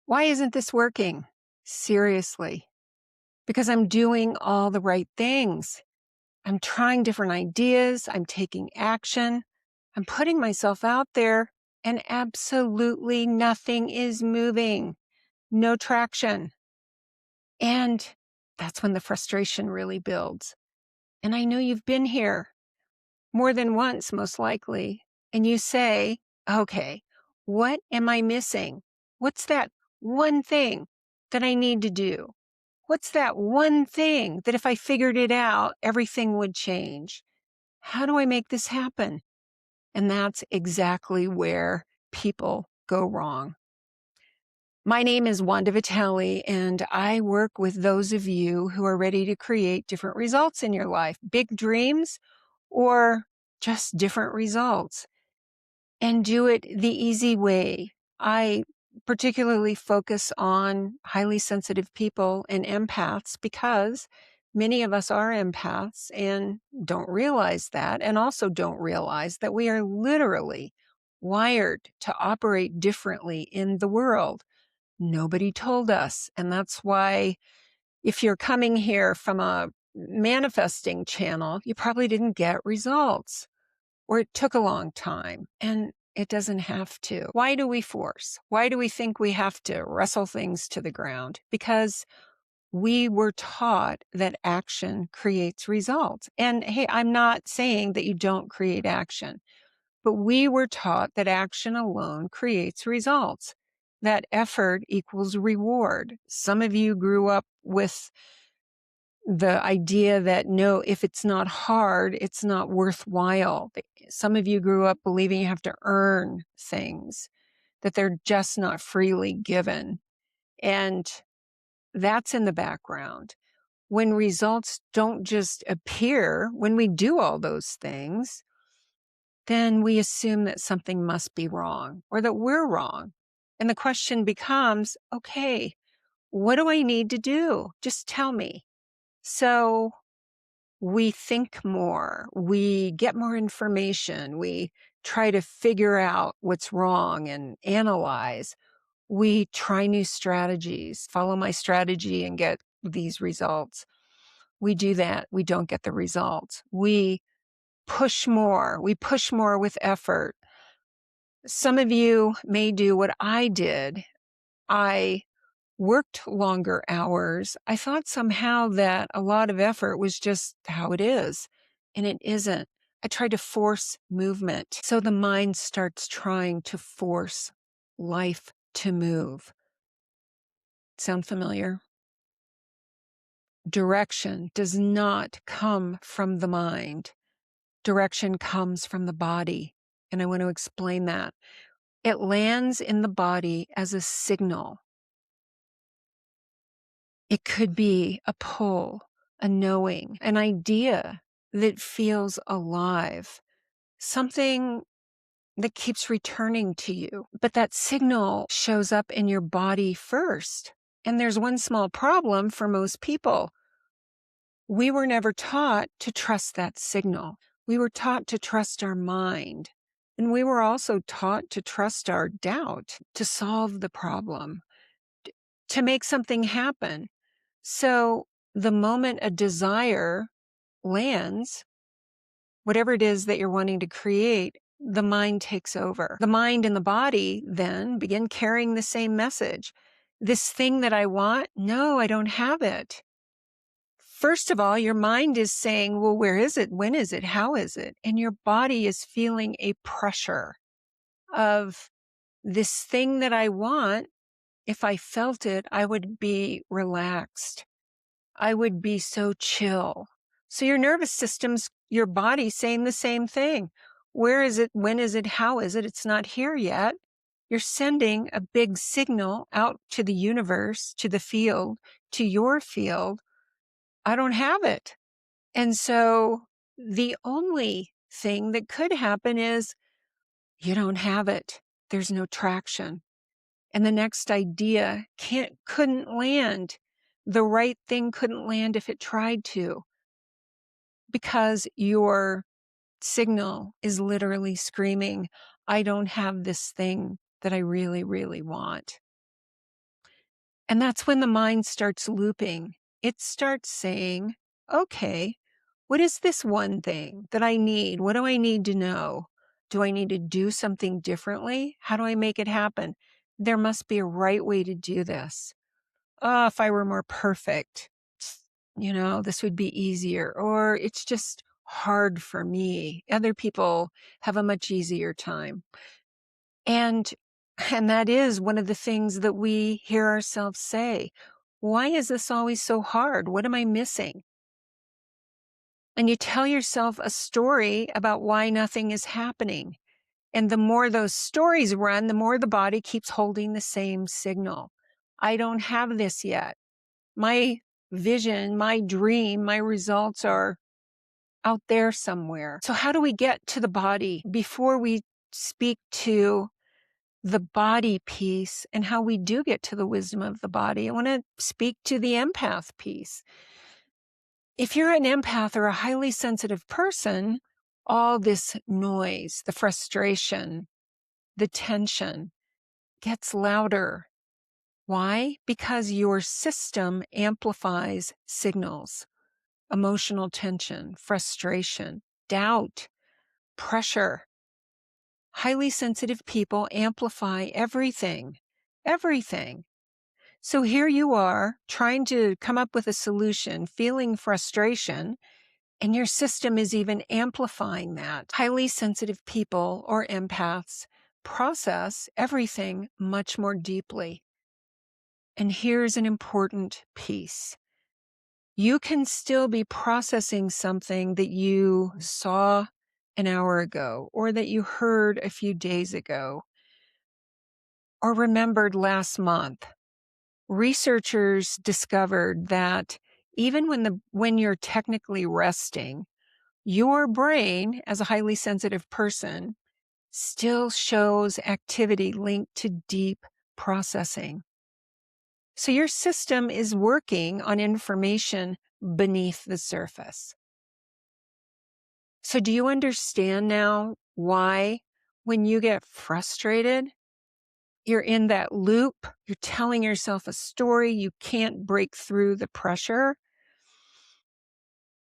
Why isn't this working? Seriously. Because I'm doing all the right things. I'm trying different ideas. I'm taking action. I'm putting myself out there, and absolutely nothing is moving. No traction. And that's when the frustration really builds. And I know you've been here more than once, most likely. And you say, okay, what am I missing? What's that one thing that I need to do? What's that one thing that if I figured it out, everything would change? How do I make this happen? And that's exactly where people go wrong. My name is Wanda Vitale, and I work with those of you who are ready to create different results in your life, big dreams or just different results, and do it the easy way. I particularly focus on highly sensitive people and empaths because many of us are empaths and don't realize that, and also don't realize that we are literally wired to operate differently in the world. Nobody told us. And that's why if you're coming here from a manifesting channel, you probably didn't get results, or it took a long time, and it doesn't have to. Why do we force? Why do we think we have to wrestle things to the ground? Because we were taught that action creates results. And hey, I'm not saying that you don't create action, but we were taught that action alone creates results, that effort equals reward. Some of you grew up with the idea that no, if it's not hard, it's not worthwhile. Some of you grew up believing you have to earn things, that they're just not freely given. And that's in the background. When results don't just appear, when we do all those things, then we assume that something must be wrong or that we're wrong. And the question becomes, okay, what do I need to do? Just tell me. So we think more, we get more information, we try to figure out what's wrong and analyze. We try new strategies, follow my strategy and get these results. We do that, we don't get the results. We push more with effort. Some of you may do what I did. I worked longer hours. I thought somehow that a lot of effort was just how it is, and it isn't. I tried to force movement. So the mind starts trying to force life to move. Sound familiar? Direction does not come from the mind. Direction comes from the body. And I want to explain that. It lands in the body as a signal. It could be a pull, a knowing, an idea that feels alive, something that keeps returning to you. But that signal shows up in your body first. And there's one small problem for most people. We were never taught to trust that signal. We were taught to trust our mind. And we were also taught to trust our doubt to solve the problem, to make something happen. So the moment a desire lands, whatever it is that you're wanting to create, the mind takes over. The mind and the body then begin carrying the same message. This thing that I want, no, I don't have it. First of all, your mind is saying, well, where is it? When is it? How is it? And your body is feeling a pressure of this thing that I want. If I felt it, I would be relaxed. I would be so chill. So your nervous system's, your body saying the same thing. Where is it? When is it? How is it? It's not here yet. You're sending a big signal out to the universe, to the field, to your field. I don't have it. And so the only thing that could happen is you don't have it. There's no traction. And the next idea couldn't land. The right thing couldn't land if it tried to, because your signal is literally screaming, I don't have this thing that I really, really want. And that's when the mind starts looping. It starts saying, okay, what is this one thing that I need? What do I need to know? Do I need to do something differently? How do I make it happen? There must be a right way to do this. Oh, if I were more perfect, this would be easier. Or it's just hard for me. Other people have a much easier time. And that is one of the things that we hear ourselves say. Why is this always so hard? What am I missing? And you tell yourself a story about why nothing is happening. And the more those stories run, the more the body keeps holding the same signal. I don't have this yet. My vision, my dream, my results are out there somewhere. So how do we get to the body before we speak to the body piece and how we do get to the wisdom of the body? I want to speak to the empath piece. If you're an empath or a highly sensitive person, all this noise, the frustration, the tension gets louder. Why? Because your system amplifies signals, emotional tension, frustration, doubt, pressure. Highly sensitive people amplify everything. So here you are trying to come up with a solution, feeling frustration, and your system is even amplifying that. Highly sensitive people or empaths process everything much more deeply. And here's an important piece. You can still be processing something that you saw an hour ago, or that you heard a few days ago, or remembered last month. Researchers discovered that even when you're technically resting, your brain, as a highly sensitive person, still shows activity linked to deep processing. So your system is working on information beneath the surface. So do you understand now why, when you get frustrated, you're in that loop, you're telling yourself a story, you can't break through the pressure?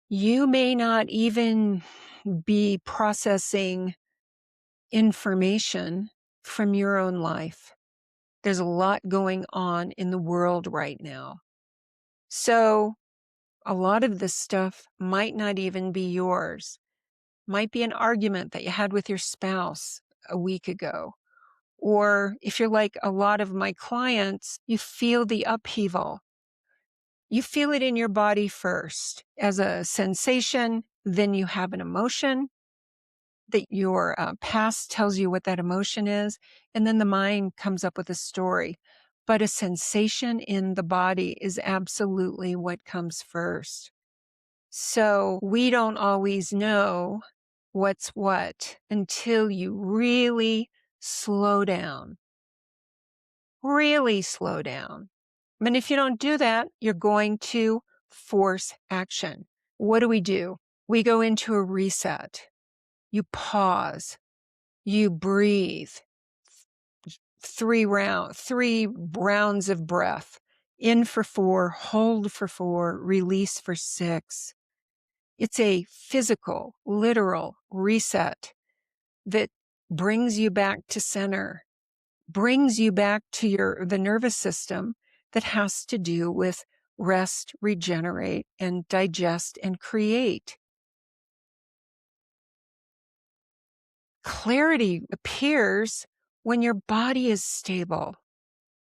You may not even be processing information from your own life. There's a lot going on in the world right now. So a lot of this stuff might not even be yours. Might be an argument that you had with your spouse a week ago. Or if you're like a lot of my clients, you feel the upheaval. You feel it in your body first as a sensation, then you have an emotion that your past tells you what that emotion is, and then the mind comes up with a story. But a sensation in the body is absolutely what comes first. So we don't always know what's what until you really slow down. Really slow down. And if you don't do that, you're going to force action. What do? We go into a reset. You pause. You breathe. 3 rounds of breath. In for 4, hold for 4, release for 6. It's a physical, literal reset that brings you back to center, brings you back to the nervous system that has to do with rest, regenerate, and digest and create. Clarity appears when your body is stable,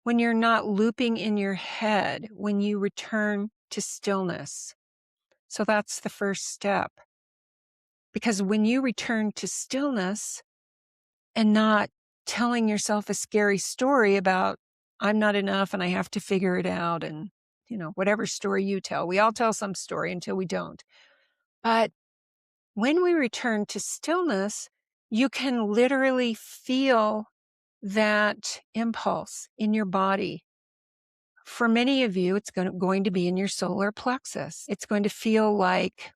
when you're not looping in your head, when you return to stillness. So that's the first step. Because when you return to stillness and not telling yourself a scary story about, I'm not enough and I have to figure it out, and, whatever story you tell, we all tell some story until we don't. But when we return to stillness, you can literally feel that impulse in your body. For many of you, it's going to be in your solar plexus. It's going to feel like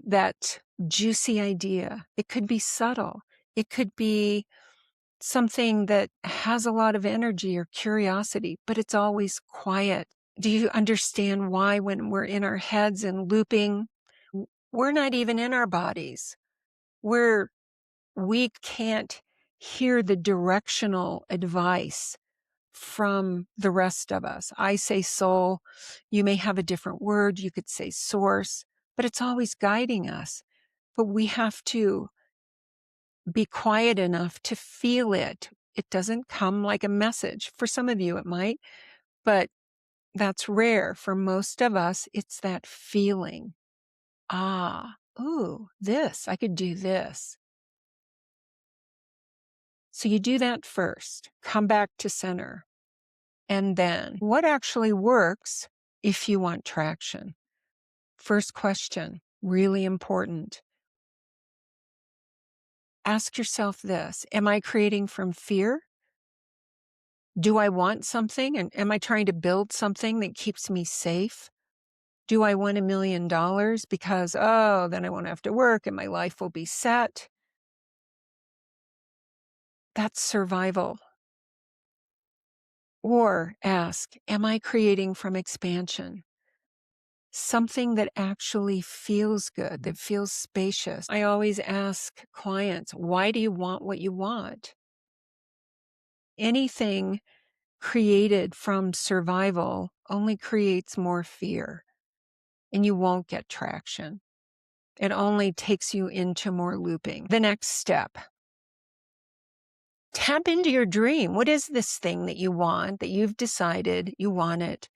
that juicy idea. It could be subtle. It could be something that has a lot of energy or curiosity, but it's always quiet? Do you understand why when we're in our heads and looping, we're not even in our bodies? We can't hear the directional advice from the rest of us. I say soul. You may have a different word. You could say source, but it's always guiding us. But we have to be quiet enough to feel it. It doesn't come like a message. For some of you, it might, but that's rare. For most of us, it's that feeling. Ah, ooh, this, I could do this. So you do that first. Come back to center. And then what actually works if you want traction? First question, really important. Ask yourself this: am I creating from fear? Do I want something? And am I trying to build something that keeps me safe? Do I want $1 million because, oh, then I won't have to work and my life will be set? That's survival. Or ask, am I creating from expansion? Something that actually feels good, that feels spacious. I always ask clients, why do you want what you want? Anything created from survival only creates more fear, and you won't get traction. It only takes you into more looping. The next step, tap into your dream. What is this thing that you want, that you've decided you want it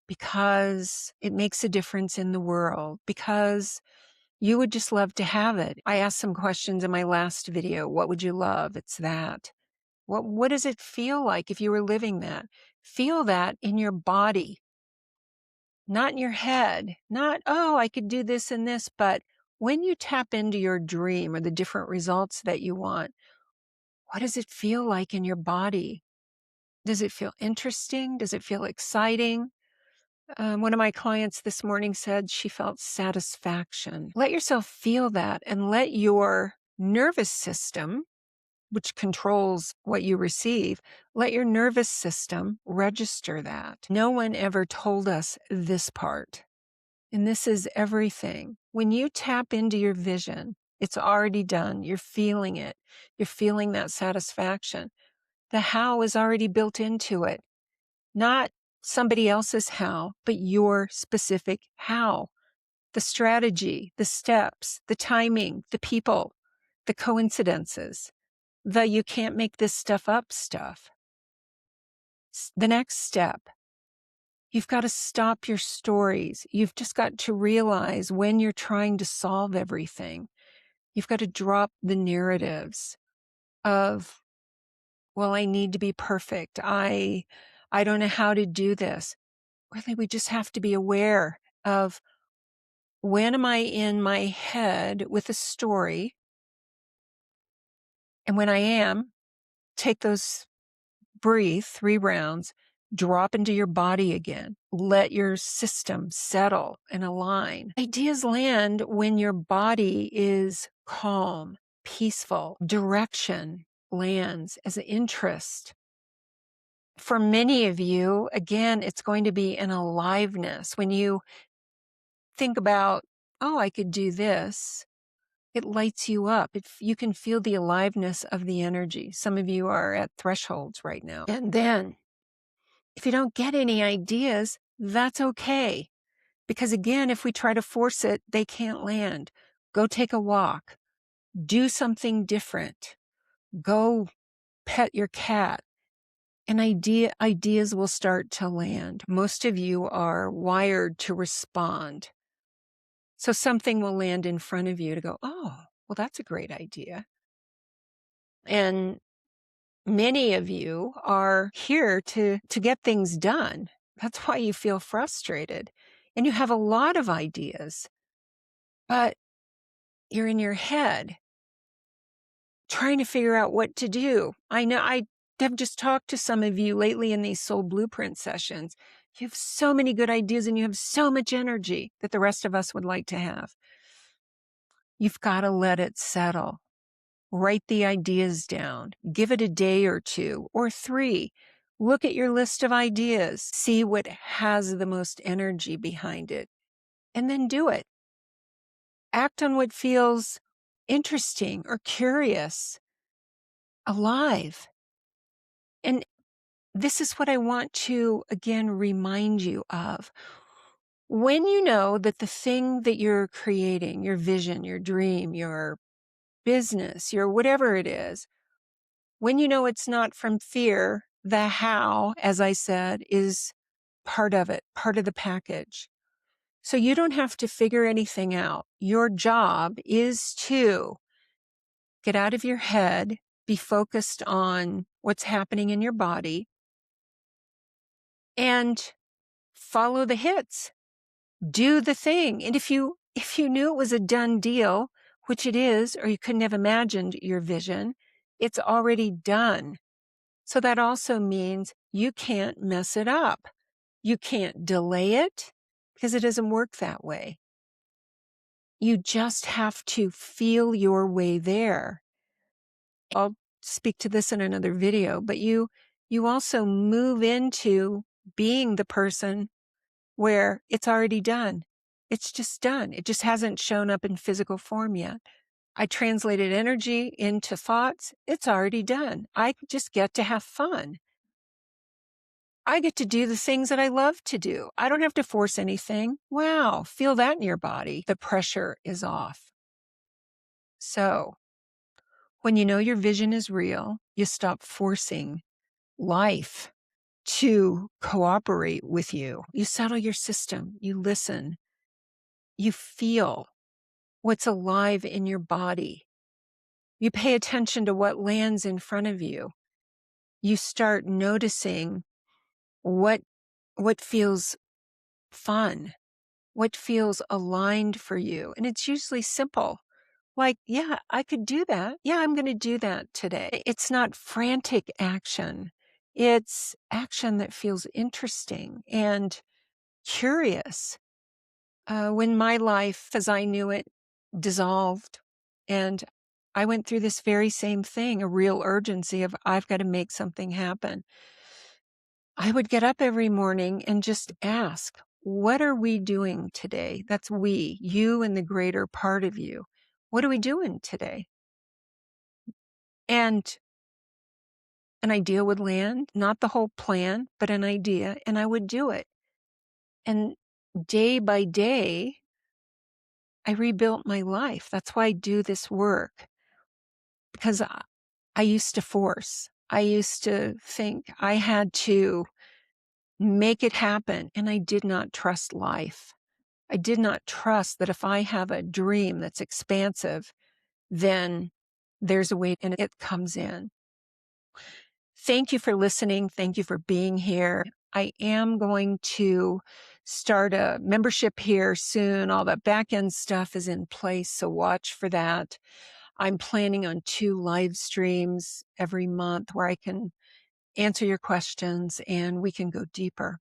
because it makes a difference in the world, because you would just love to have it? I asked some questions in my last video. What would you love? It's that. What does it feel like if you were living that? Feel that in your body, not in your head. Not, oh, I could do this and this, but when you tap into your dream or the different results that you want, what does it feel like in your body? Does it feel interesting? Does it feel exciting? One of my clients this morning said she felt satisfaction. Let yourself feel that and let your nervous system, which controls what you receive, let your nervous system register that. No one ever told us this part. And this is everything. When you tap into your vision, it's already done. You're feeling it. You're feeling that satisfaction. The how is already built into it. Not somebody else's how, but your specific how. The strategy, the steps, the timing, the people, the coincidences, the you can't make this stuff up stuff. The next step, you've got to stop your stories. You've just got to realize when you're trying to solve everything, you've got to drop the narratives of, well, I need to be perfect. I don't know how to do this. Really, we just have to be aware of, when am I in my head with a story? And when I am, take those, breathe 3 rounds, drop into your body again. Let your system settle and align. Ideas land when your body is calm, peaceful. Direction lands as an interest. For many of you, again, it's going to be an aliveness. When you think about, oh, I could do this, it lights you up. You can feel the aliveness of the energy. Some of you are at thresholds right now. And then, if you don't get any ideas, that's okay. Because again, if we try to force it, they can't land. Go take a walk. Do something different. Go pet your cat. And ideas will start to land. Most of you are wired to respond. So something will land in front of you to go, oh, well, that's a great idea. And many of you are here to get things done. That's why you feel frustrated. And you have a lot of ideas, but you're in your head trying to figure out what to do. I know I have just talked to some of you lately in these soul blueprint sessions. You have so many good ideas and you have so much energy that the rest of us would like to have. You've got to let it settle. Write the ideas down. Give it a day or 2 or 3. Look at your list of ideas. See what has the most energy behind it, and then do it. Act on what feels interesting or curious, alive. And this is what I want to, again, remind you of. When you know that the thing that you're creating, your vision, your dream, your business, your whatever it is, when you know it's not from fear, the how, as I said, is part of it, part of the package. So you don't have to figure anything out. Your job is to get out of your head, be focused on what's happening in your body, and follow the hits. Do the thing. And if you knew it was a done deal, which it is, or you couldn't have imagined your vision, it's already done. So that also means you can't mess it up. You can't delay it because it doesn't work that way. You just have to feel your way there. I'll speak to this in another video, but you also move into being the person where it's already done. It's just done. It just hasn't shown up in physical form yet. I translated energy into thoughts. It's already done. I just get to have fun. I get to do the things that I love to do. I don't have to force anything. Wow, feel that in your body. The pressure is off. So, when you know your vision is real, you stop forcing life to cooperate with you. You settle your system. You listen. You feel what's alive in your body. You pay attention to what lands in front of you. You start noticing what feels fun, what feels aligned for you. And it's usually simple. Like, yeah, I could do that. Yeah, I'm going to do that today. It's not frantic action. It's action that feels interesting and curious. When my life, as I knew it, dissolved, and I went through this very same thing, a real urgency of I've got to make something happen. I would get up every morning and just ask, what are we doing today? That's we, you and the greater part of you. What are we doing today? And an idea would land, not the whole plan, but an idea, and I would do it. And day by day, I rebuilt my life. That's why I do this work. Because I used to force. I used to think I had to make it happen, and I did not trust life. I did not trust that if I have a dream that's expansive, then there's a way and it comes in. Thank you for listening. Thank you for being here. I am going to start a membership here soon. All the back end stuff is in place, so watch for that. I'm planning on 2 live streams every month where I can answer your questions and we can go deeper.